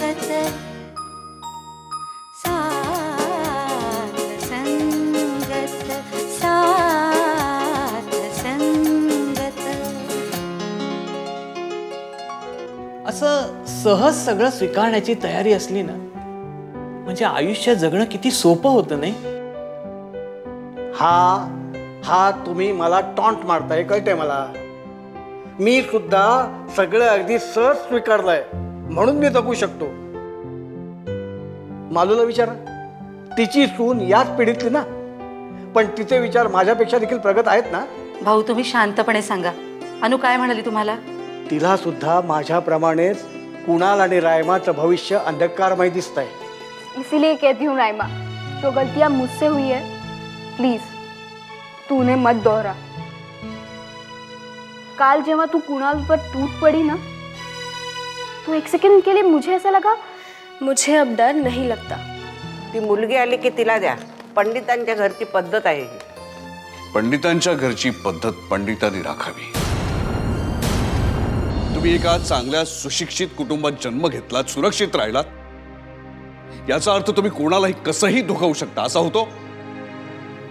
साथ संगत साथ संगत। असं सहज सगळं स्वीकारण्याची तयारी असली ना म्हणजे आयुष्य जगणं किती सोपं होतं नाही? हा तुम्ही मला टॉन्ट मारताय, कळतंय मला. मी सुद्धा सगळं अगदी सहज स्वीकारलंय म्हणून मी जगू शकतो. मालूला विचारा, तिची सून याच पिढीतली ना, पण तिचे विचार माझ्यापेक्षा देखील प्रगत आहेत ना. भाऊ तुम्ही शांतपणे सांगा, अनु काय म्हणाली तुम्हाला? तिला सुद्धा माझ्याप्रमाणेच कुणाल आणि रायमाचं भविष्य अंधकारमय दिसतंय. इसीलिए कहती हूँ रायमा, जो गलतियां मुझसे हुई है प्लीज तू उन्हें मत दोहरा. काल जेव्हा तू कुणाल पर टूट पड़ी ना, तो एक सेकंड के लिए मुझे ऐसा लगा मुझे अब डर नहीं लगता. ती मुलगी आली की तिला द्या. पंडितांच्या घरची पद्धत आहे. पंडितांच्या घरची पद्धत पंडितांनी राखावी. तुम्ही एका चांगल्या सुशिक्षित कुटुंबात जन्म घेतलात, सुरक्षित राहिलात, याचा अर्थ तुम्ही कोणालाही कसंही दुखावू शकता असा होतो.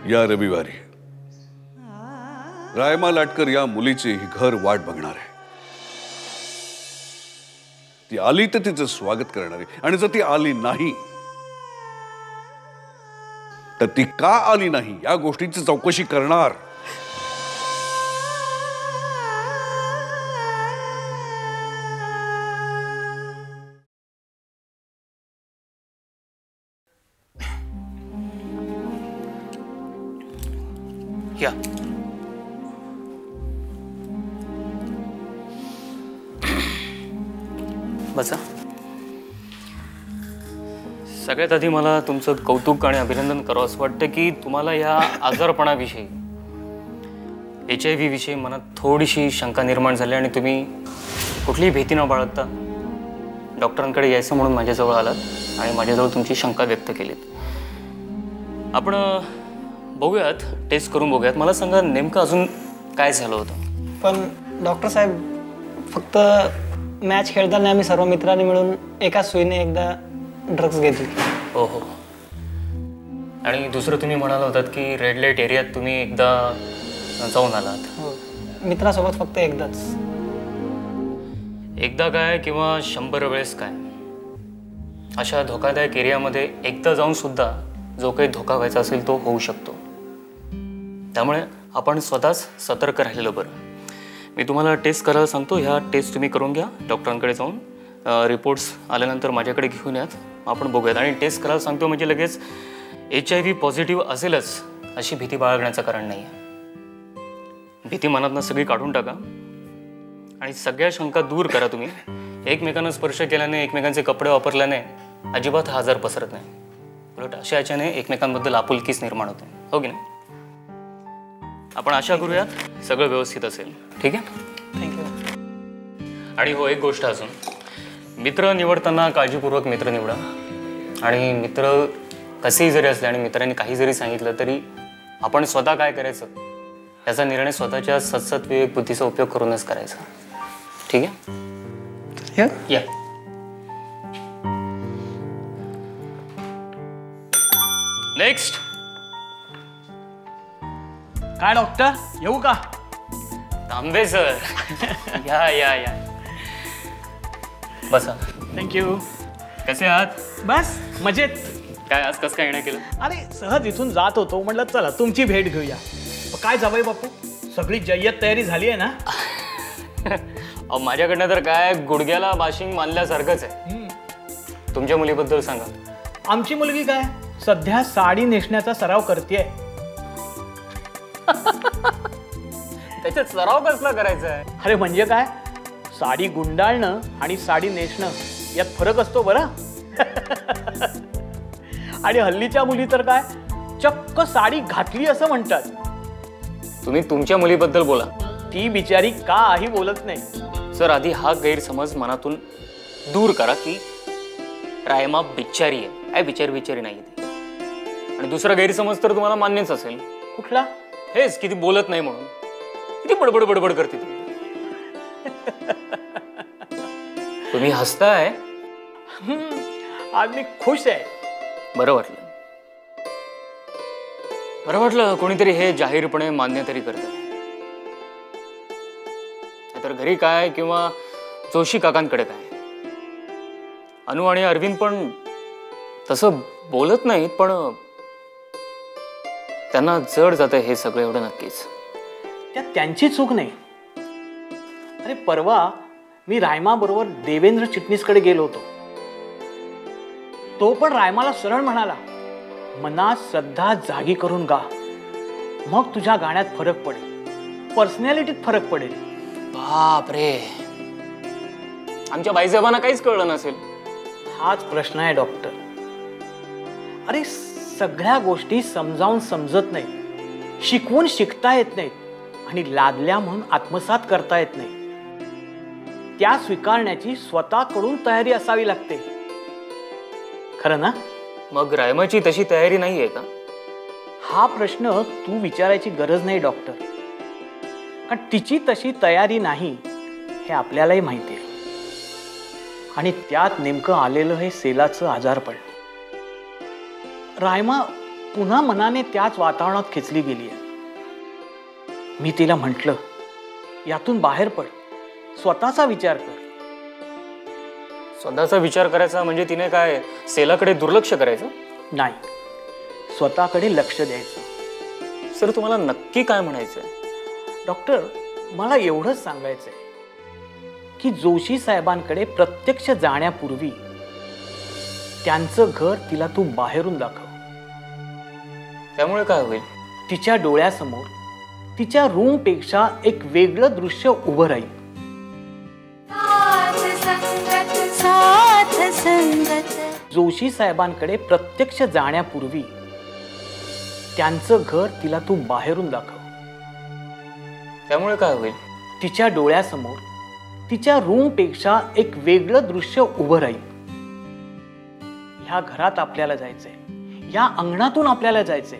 या रविवारी रायमा लाटकर या मुलीचे ही घर वाट बघणार आहे. ती आली तर तिचं स्वागत करणार आहे, आणि जर ती आली नाही तर ती का आली नाही या गोष्टीची चौकशी करणार. या बसा. सगळ्यात आधी मला तुमचं कौतुक आणि अभिनंदन करावं असं वाटतं की तुम्हाला या आजारपणाविषयी, HIV विषयी मनात थोडीशी शंका निर्माण झाली आणि तुम्ही कुठलीही भीती न बाळगता डॉक्टरांकडे यायचं म्हणून माझ्याजवळ आलात आणि माझ्याजवळ तुमची शंका व्यक्त केलीत. आपण बघूयात, टेस्ट करून बघूयात. मला सांगा नेमकं अजून काय झालं होतं? पण डॉक्टर साहेब, फक्त मॅच खेळताना आम्ही सर्व मित्रांनी मिळून एकाच सुईने एकदा ड्रग्ज घेतली. हो हो. आणि दुसरं तुम्ही म्हणाला होतात की रेड लाईट एरियात तुम्ही एकदा जाऊन आलात. हो, मित्रासोबत फक्त एकदाच. एकदा काय किंवा 100 वेळेस काय, अशा धोकादायक एरियामध्ये एकदा जाऊन सुद्धा जो काही धोका व्हायचा असेल तो होऊ शकतो. त्यामुळे आपण स्वतःच सतर्क राहिलेलं बरं. मी तुम्हाला टेस्ट करायला सांगतो. ह्या टेस्ट तुम्ही करून घ्या, डॉक्टरांकडे जाऊन रिपोर्ट्स आल्यानंतर माझ्याकडे घेऊन यात, आपण बघूयात. आणि टेस्ट करायला सांगतो म्हणजे लगेच HIV पॉझिटिव्ह असेलच अशी भीती बाळगण्याचं कारण नाही आहे. भीती मनातनं सगळी काढून टाका आणि सगळ्या शंका दूर करा. तुम्ही एकमेकांना स्पर्श केल्याने, एकमेकांचे कपडे वापरल्याने अजिबात हा आजार पसरत नाही. उलट अशा याच्याने एकमेकांबद्दल आपुलकीच निर्माण होते, हो की नाही? आपण आशा करूयात सगळं व्यवस्थित असेल. ठीक आहे, थँक्यू. आणि हो, एक गोष्ट अजून, मित्र निवडताना काळजीपूर्वक मित्र निवडा. आणि मित्र कसेही जरी असले आणि मित्रांनी काही जरी सांगितलं तरी आपण स्वतः काय करायचं याचा निर्णय स्वतःच्या सतसत विवेक बुद्धीचा उपयोग करूनच करायचा. ठीक आहे? या. नेक्स्ट. काय डॉक्टर, येऊ का? तांबे सर. या या या, बसा. थँक्यू. कसे आहात? बस मजेत. काय आज कसं काय येणं केलं? अरे सहज इथून जात होतो, म्हटलं चला तुमची भेट घेऊया. काय जावई बापू, सगळी जय्यत तयारी झाली आहे ना? माझ्याकडनं तर काय गुडघ्याला बाशिंग मानल्यासारखंच आहे. तुमच्या मुलीबद्दल सांगा. आमची मुलगी काय सध्या साडी नेसण्याचा सराव करतेय. त्याच्यात सराव कसला करायचा आहे? अरे म्हणजे काय, साडी गुंडाळणं आणि साडी नेसणं यात फरक असतो बरं. आणि हल्लीच्या मुली तर काय चक्क साडी घातली असं म्हणतात. तुम्ही तुमच्या मुलीबद्दल बोला. ती बिचारी काही बोलत नाही. सर, आधी हा गैरसमज मनातून दूर करा की रायमा बिचारी आहे. काय बिचारी नाही ती. आणि दुसरा गैरसमज तर तुम्हाला मान्यच असेल. कुठला? हेच की ती बोलत नाही म्हणून. किती बडबड बडबड करते ती. तुम्ही हसताय आज मी खुश आहे. बरं वाटलं. बरं वाटलं कोणीतरी हे जाहीरपणे मान्य तरी करतं. तर घरी काय किंवा जोशी काकांकडे काय, अनु आणि अरविंद पण तसं बोलत नाहीत, पण त्यांना जड जातं हे सगळं, एवढं नक्कीच. त्यात त्यांची चूक नाही. अरे परवा मी रायमा बरोबर देवेंद्र चिटणीसकडे गेलो होतो. तो पण रायमाला सरळ म्हणाला, मनात श्रद्धा जागी करून गा, मग तुझ्या गाण्यात फरक पडेल, पर्सनॅलिटीत फरक पडेल. बाप रे, आमच्या बाईसाहेबांना काहीच कळलं नसेल. हाच प्रश्न आहे डॉक्टर. अरे सगळ्या गोष्टी समजावून समजत नाही, शिकवून शिकता येत नाहीत आणि लादल्या म्हणून आत्मसात करता येत नाही. त्या स्वीकारण्याची स्वतःकडून तयारी असावी लागते. खरं ना? मग रायमाची तशी तयारी नाहीये का? हा प्रश्न तू विचारायची गरज नाही डॉक्टर, कारण तिची तशी तयारी नाही हे आपल्यालाही माहिती आहे. आणि त्यात नेमकं आलेलं हे सेलाचं आजारपण. रायमा पुन्हा मनाने त्याच वातावरणात खेचली गेली आहे. मी तिला म्हटलं, यातून बाहेर पड, स्वतःचा विचार कर. स्वतःचा विचार करायचा म्हणजे तिने काय सेलाकडे दुर्लक्ष करायचं? नाही, स्वतःकडे लक्ष द्यायचं. सर तुम्हाला नक्की काय म्हणायचंय? डॉक्टर, मला एवढंच सांगायचंय की जोशी साहेबांकडे प्रत्यक्ष जाण्यापूर्वी त्यांचं घर तिला तू बाहेरून दाखव. त्यामुळे काय होईल? तिच्या डोळ्यासमोर तिच्या रूमपेक्षा एक वेगळं दृश्य उभं राहील. जोशी साहेबांकडे प्रत्यक्ष जाण्यापूर्वी त्यांचं घर तिला तू बाहेरून दाखव. त्यामुळे काय होईल? तिच्या डोळ्यासमोर तिच्या रूमपेक्षा एक वेगळं दृश्य उभं राहील. ह्या घरात आपल्याला जायचंय, या अंगणातून आपल्याला जायचंय,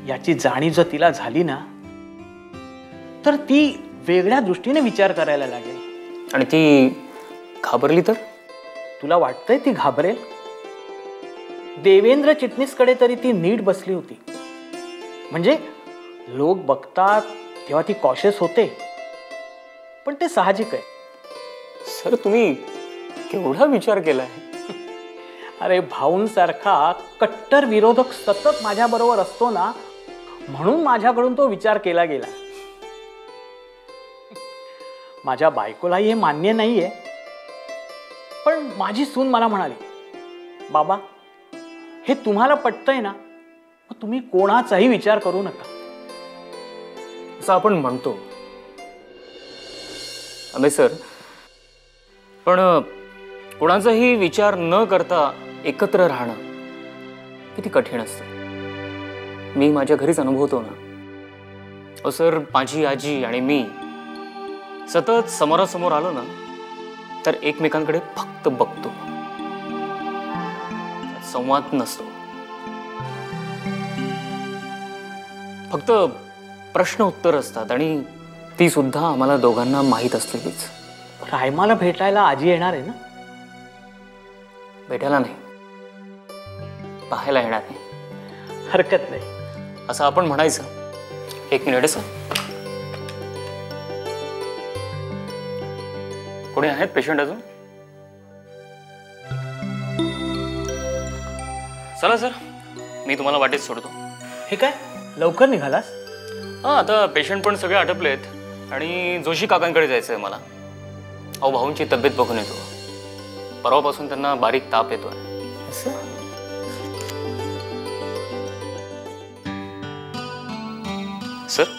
याची जाणीव जर तिला झाली ना, तर ती वेगळ्या दृष्टीने विचार करायला लागेल. आणि ती घाबरली तर? तुला वाटतंय ती घाबरेल? देवेंद्र चिटणीसकडे तरी ती नीट बसली होती. म्हणजे लोक बघतात तेव्हा ती कॉशियस होते, पण ते साहजिक आहे. सर तुम्ही केवढा विचार केलाय. अरे भाऊंसारखा कट्टर विरोधक सतत माझ्या बरोबर असतो ना, म्हणून माझ्याकडून तो विचार केला गेला. माझ्या बायकोलाही हे मान्य नाहीये, पण माझी सून मला म्हणाली, बाबा हे तुम्हाला पटतंय ना, मग तुम्ही कोणाचाही विचार करू नका. असं आपण म्हणतो अबे सर, पण कोणाचाही विचार न करता एकत्र राहणं किती कठीण असतं. मी माझ्या घरीच अनुभवतो ना. अहो सर, माझी आजी आणि मी सतत समोरासमोर आलो ना, तर एकमेकांकडे फक्त बघतो, संवाद नसतो. फक्त प्रश्न उत्तर असतात, आणि ती सुद्धा आम्हाला दोघांना माहीत असलेलीच. रायमाला भेटायला आजी येणार आहे ना? भेटायला नाही, पाहायला येणार नाही. हरकत नाही असं आपण म्हणायचं. एक मिनिट सर, कोणी आहेत पेशंट अजून? चला सर, मी तुम्हाला वाटेत सोडतो. हे काय लवकर निघालास? हां, आता पेशंट पण सगळे आटपलेत आणि जोशी काकांकडे जायचं आहे मला. अहो भाऊंची तब्येत बघून येतो. परवापासून त्यांना बारीक ताप येतोय. असं? सर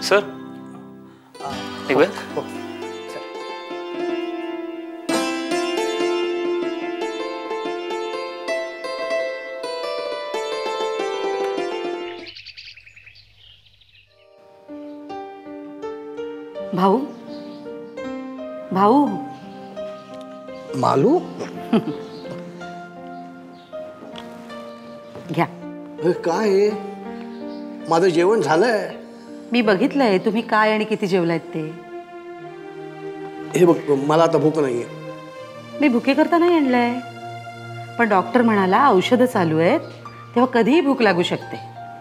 सर निघूया? हो. भाऊ, भाऊ, मालू, घ्या. हे काय आहे? माझं जेवण झालंय. मी बघितलंय तुम्ही काय आणि किती जेवलायत ते. हे बघ, मला आता भूक नाहीये. मी भुके करता नाही आणलंय, पण डॉक्टर म्हणाला औषधं चालू आहेत तेव्हा कधीही भूक लागू शकते.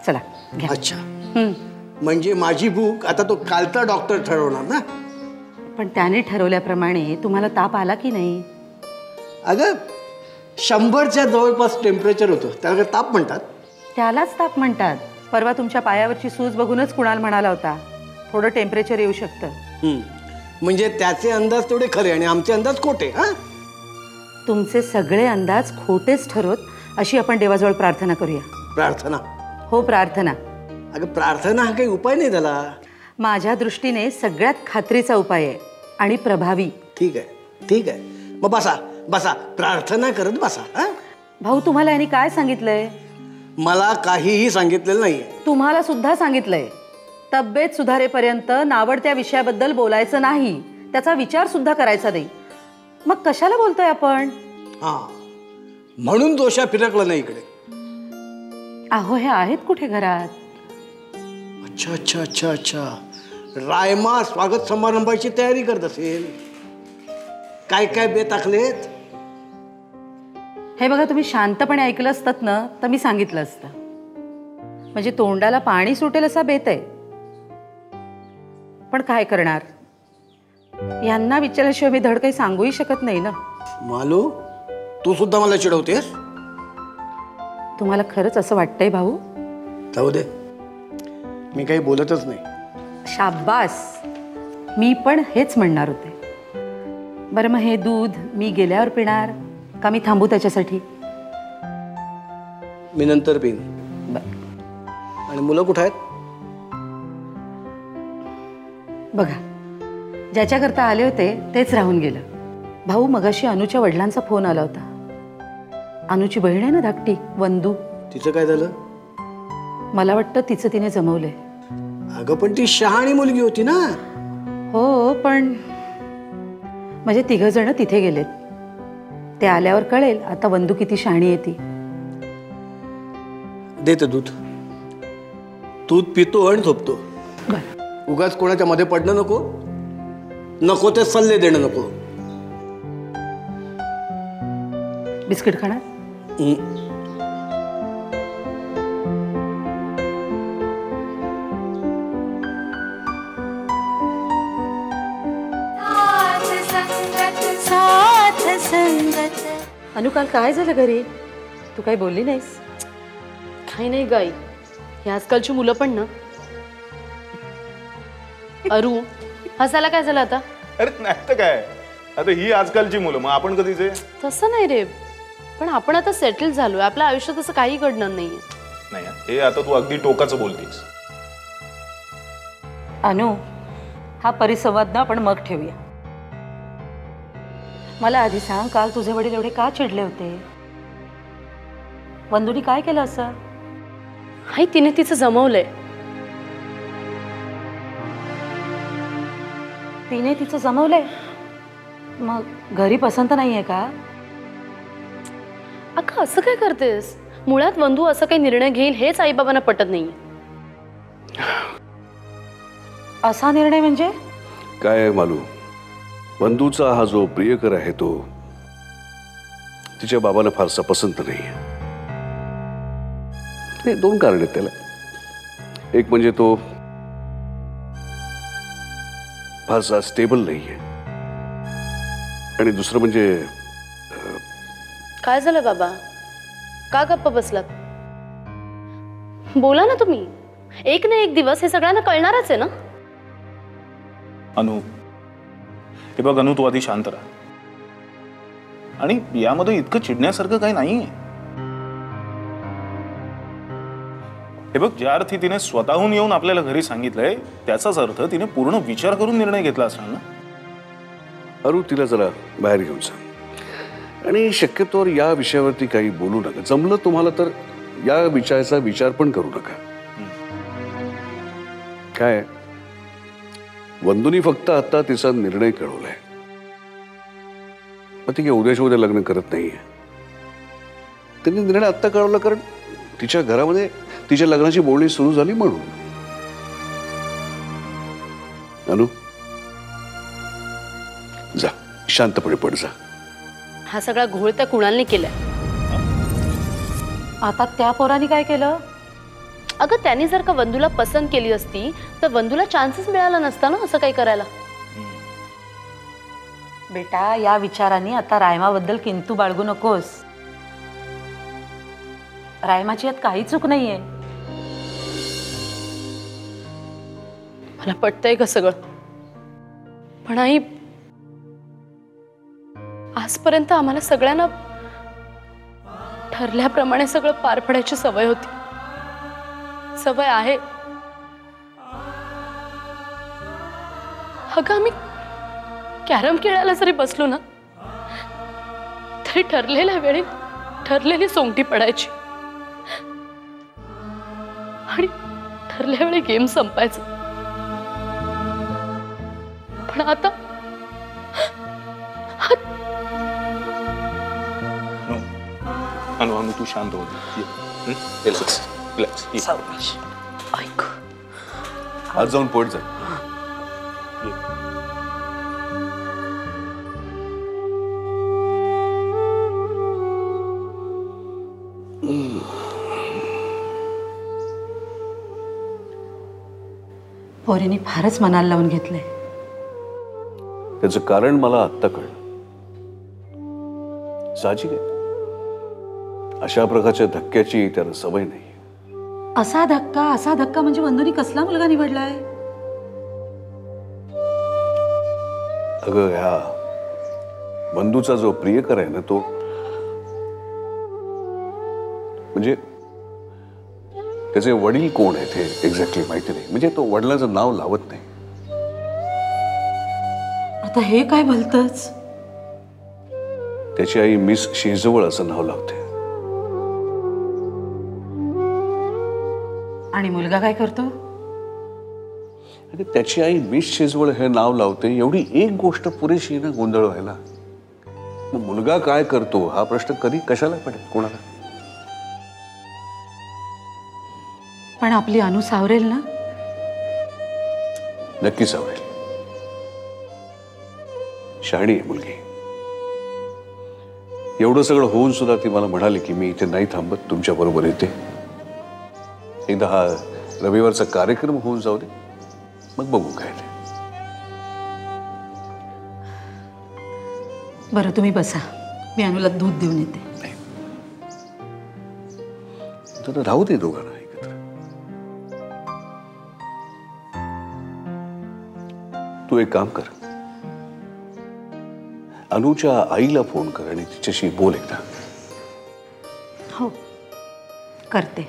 चला घ्या. अच्छा, हं. म्हणजे माझी भूक आता तो कालचा डॉक्टर ठरवणार ना? पण त्याने ठरवल्याप्रमाणे तुम्हाला ताप आला की नाही? अगं 100च्या जवळपास टेम्परेचर होतं, त्याला काय ताप म्हणतात? त्यालाच ताप म्हणतात. परवा तुमच्या पायावरची सूज बघूनच कुणाल म्हणाला होता थोडं टेम्परेचर येऊ शकतं. म्हणजे त्याचे अंदाज तेवढे खरे आणि आमचे अंदाज खोटे. हा, तुमचे सगळे अंदाज खोटेच ठरवत अशी आपण देवाजवळ प्रार्थना करूया. प्रार्थना? हो, प्रार्थना. अगं प्रार्थना हा काही उपाय नाही झाला. माझ्या दृष्टीने सगळ्यात खात्रीचा उपाय आहे आणि प्रभावी. ठीक आहे, ठीक आहे, मग बसा बसा, प्रार्थना करत बसा. हा, भाऊ, तुम्हाला यांनी काय सांगितलंय? मला काहीही सांगितलेलं नाहीये. तुम्हाला सुद्धा सांगितलंय तब्येत सुधारेपर्यंत नावडत्या विषयाबद्दल बोलायचं नाही, त्याचा विचार सुद्धा करायचा नाही. मग कशाला बोलतोय आपण? हा, म्हणून दोषा फिरकला नाही इकडे. अहो, हे आहेत कुठे घरात? अच्छा अच्छा अच्छा अच्छा, रायमा स्वागत समारंभाची तयारी करत असेल. काय काय बेत आखलेत? हे बघा, तुम्ही शांतपणे ऐकलं असतात ना तर मी सांगितलं असतं. म्हणजे तोंडाला पाणी सुटेल असा बेत आहे. पण काय करणार, यांना विचारल्याशिवाय मी धड काही सांगूही शकत नाही ना. मालू, तू सुद्धा मला चिडवतेस? तुम्हाला खरंच असं वाटतंय भाऊ? जाऊ दे, मी काही बोलतच नाही. शाब्बास, मी पण हेच म्हणणार होते. बरं, मग हे दूध मी गेल्यावर पिणार का मी थांबू त्याच्यासाठी? मी नंतर पिन. बरं. आणि मुलं कुठं आहेत? बघा, ज्याच्याकरता आले होते तेच राहून गेलं. भाऊ, मगाशी अनुच्या वडिलांचा फोन आला होता. अनुची बहीण आहे ना धाकटी, वंदू. तिचं काय झालं? मला वाटतं तिचं तिने जमवलंय. अगं पण ती शहाणी मुलगी होती ना. हो, पण म्हणजे 3 जण तिथे गेलेत. ते आल्यावर कळेल आता वंदू किती शहाणी आहे ती. देते दूध. दूध पितो आणि झोपतो. बरं. उगाच कोणाच्या मध्ये पडणं नको, नको ते सल्ले देणं नको. बिस्किट खाणार? अनु, काल काय झालं घरी? तू काही बोलली नाहीस? काही नाही गाई, ही आजकालची मुलं पण ना. अरू, हसायला काय झालं आता? अरे नाही तर काय, आता ही आजकालची मुलं, मग आपण कधीचे? तसं नाही रे, पण आपण आता सेटल झालोय, आपल्या आयुष्यात असं काही घडणार नाहीये. नाही, हे आता तू अगदी टोकाचं बोलतीस. अनु, हा परिसंवाद ना आपण मग ठेवूया. मला आधी सांग, काल तुझे वडील एवढे का चिडले होते? वंदूनी काय केलं असं? हाय, तिने तिचं जमवलंय. तिने तिचं जमवलंय? मग घरी पसंत नाहीये का? अक्का, असं काय करतेस? मुळात वंदू असं काही निर्णय घेईल हेच आईबाबांना पटत नाहीये. असा निर्णय म्हणजे? काय मालू, वंदूचा हा जो प्रियकर आहे तो तिच्या बाबाला फारसा पसंत नाहीये. 2 कारण आहेत त्याला. एक म्हणजे तो फारसा स्टेबल नाहीये, आणि दुसरं म्हणजे काय झालं बाबा, का गप्प बसलात? बोला ना तुम्ही. एक ना एक दिवस हे सगळ्यांना कळणारच आहे ना. अनु, हे बघ अनु, तू आधी शांत राहा. आणि यामध्ये इतकं चिडण्यासारखं काही नाहीये. हे बघ, ज्या अर्थी तिने स्वतःहून येऊन आपल्याला घरी सांगितलंय त्याचाच अर्थ तिने पूर्ण विचार करून निर्णय घेतला असणार ना. अरू, तिला जरा बाहेर घेऊन जा, आणि शक्यतोवर या विषयावरती काही बोलू नका. जमलं तुम्हाला तर या विषयाचा विचार पण करू नका. काय, वंदूनी फक्त आता तिचा निर्णय कळवलाय. मग ती काही उद्याच्या उद्या लग्न करत नाहीये. त्यांनी निर्णय आत्ता कळवला कारण तिच्या घरामध्ये तिच्या लग्नाची बोलणी सुरू झाली म्हणून. अनु, जा, शांतपणे पड जा. हा सगळा घोळ त्या कुणालने केलाय. आता त्या पोराने काय केलं? अगं त्यांनी जर का वंदूला पसंत केली असती तर वंदूला चान्सच मिळाला नसता ना असं काही करायला. बेटा, या विचाराने आता रायमाबद्दल किंतु बाळगू नकोस. रायमाची यात काही चूक नाहीये. मला पटतंय का सगळं, पण आई आजपर्यंत आम्हाला सगळ्यांना ठरल्याप्रमाणे सगळं पार पडायची सवय होती, सवय आहे. अगं आम्ही कॅरम खेळायला जरी बसलो ना तरी ठरलेल्या वेळी ठरलेली सोंगटी पडायची आणि ठरल्या वेळी गेम संपायचं. पण आता अनु अनु तू शांत हो. Relax relax. ऐक, आज जाऊन पोट जा. पोरीने फारच मनाला लावून घेतलंय. त्याचं कारण मला आत्ता कळलं. साहजिक आहे, अशा प्रकारच्या धक्क्याची त्याला सवय नाही. असा धक्का म्हणजे वंदूनी कसला मुलगा निवडलाय? अगं, ह्या बंधूचा जो प्रियकर आहे ना, तो म्हणजे त्याचे वडील कोण आहेत हे एक्झॅक्टली माहिती नाही. म्हणजे तो वडिलांचं नाव लावत नाही. आता हे काय भलतंच? त्याची आई मिस शेजवळ असं नाव लावते. आणि मुलगा काय करतो? आणि त्याची आई मिस शेजवळ हे नाव लावते, एवढी एक गोष्ट पुरेशी ना गोंधळ व्हायला. मग मुलगा काय करतो हा प्रश्न कधी कशाला पडेल कोणाला? पण आपली अनु सावरेल ना? नक्की सावरेल. शहाणी आहे मुलगी. एवढं सगळं होऊन सुद्धा ती मला म्हणाली की मी इथे नाही थांबत, तुमच्या बरोबर येते. एकदा हा रविवारचा कार्यक्रम होऊन जाऊ दे, मग बघू काय ते. बरं, तुम्ही बसा, मी अनुला दूध देऊन येते. तर राहू दे दोघांना एकत्र. तू एक काम कर, अनुच्या आईला फोन कर आणि तिच्याशी बोल एकदा. हो, करते.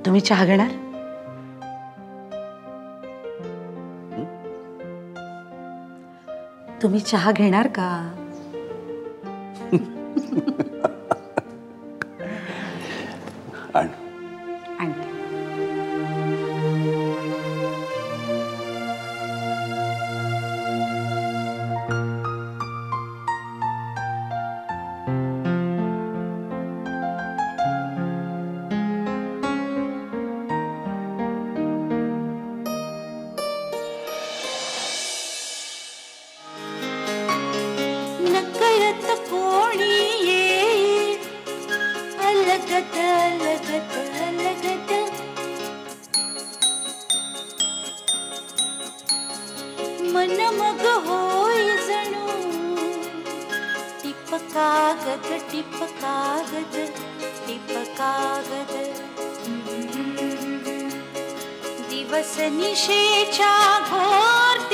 तुम्ही चहा घेणार? तुम्ही चहा घेणार का? आण. आणते. नकळत कोणी येईल, अलगत अलगत अलगत. मन मग होई जणू टिप कागद टिप कागद टिप कागद. दिवस निशेच्या घोर